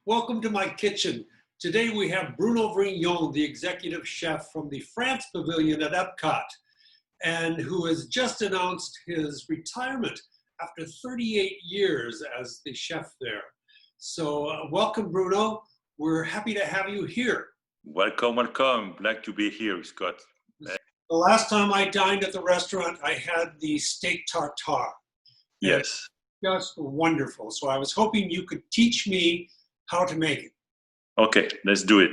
Welcome to my kitchen. Today we have Bruno Vrignon, the executive chef from the France Pavilion at Epcot, and who has just announced his retirement after 38 years as the chef there. So welcome, Bruno. We're happy to have you here. Welcome, welcome. Glad to be here, Scott. The last time I dined at the restaurant, I had the steak tartare. Yes. Just wonderful. So I was hoping you could teach me how to make it. Okay, let's do it.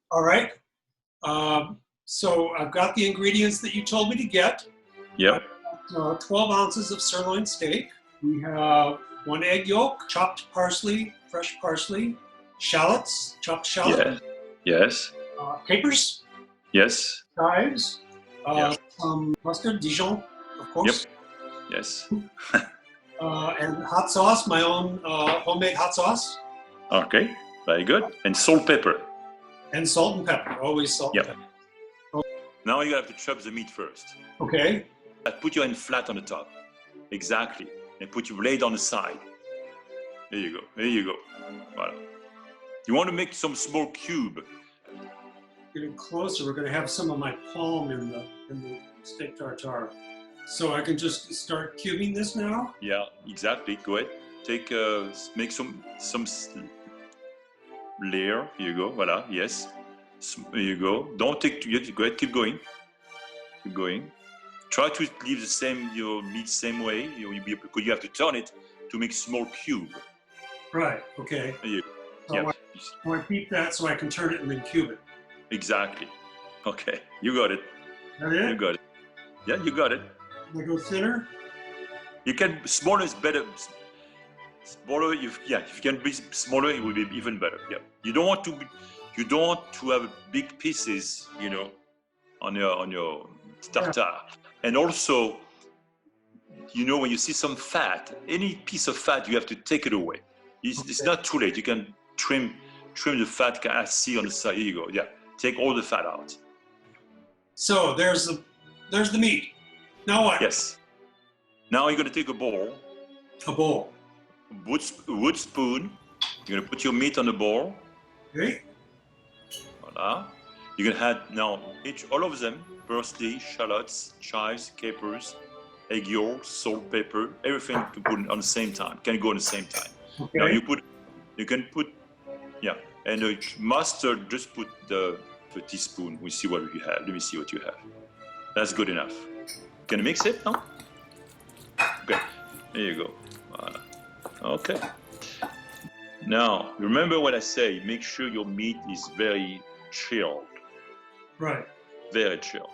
All right. So I've got the ingredients that you told me to get. Yep. 12 ounces of sirloin steak. We have 1 egg yolk, chopped parsley, fresh parsley, shallots, chopped shallots. Yes. Capers. Yes. Chives. Some mustard, Dijon, of course. Yep. Yes. And hot sauce, my own homemade hot sauce. Okay, very good. And salt, pepper. And salt and pepper, always salt and pepper. Okay. Now you have to chop the meat first. Okay. Put your hand flat on the top. Exactly. And put your blade on the side. There you go. There you go. Voilà. You want to make some small cube. Getting closer, we're going to have some of my palm in the steak tartare. So I can just start cubing this now? Yeah, exactly. Go ahead. Take make some layer. Here you go. Voilà. Yes. Here you go. Don't take. Go ahead. Keep going. Keep going. Try to leave your meat same way. Because you have to turn it to make small cube. Right. Okay. So yeah. I want to beat that so I can turn it and then cube it. Exactly. Okay. You got it. That it? You got it. Yeah, you got it. Can I go thinner? You can. Smaller is better. Smaller, if you can be smaller, it will be even better. Yeah, you don't want to have big pieces, on your tartare. Yeah. And also, when you see some fat, any piece of fat, you have to take it away. It's not too late. You can trim the fat. I see on the side. Here you go. Yeah, take all the fat out. So there's the meat. Now what? Yes. Now you're gonna take a bowl. A bowl. Wood spoon. You're gonna put your meat on the bowl. Okay. Voila. You're gonna add now all of them: parsley, shallots, chives, capers, egg yolk, salt, pepper. Everything you can put on the same time. Can go on the same time. Okay. Now you can put, and mustard. Just put the teaspoon. We see what you have. Let me see what you have. That's good enough. Can you mix it now? Okay. There you go. Voila. Okay. Now, remember what I say. Make sure your meat is very chilled. Right. Very chilled.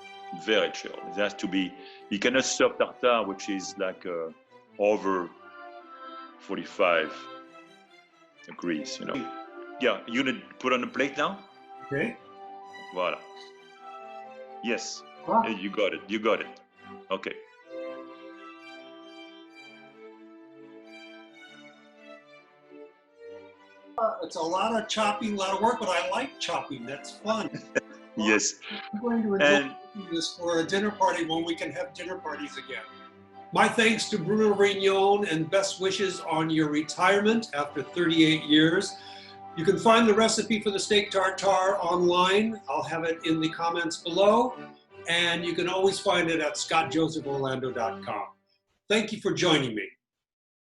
Very chilled. It has to be. You cannot serve tartare, which is like over 45 degrees. Yeah. You gonna put on the plate now? Okay. Voila. Yes. Wow. You got it. You got it. Okay. It's a lot of chopping, a lot of work, but I like chopping. That's fun. Yes. I'm going to enjoy this for a dinner party when we can have dinner parties again. My thanks to Bruno Vrignon and best wishes on your retirement after 38 years. You can find the recipe for the steak tartare online. I'll have it in the comments below. And you can always find it at scottjosepholando.com. Thank you for joining me.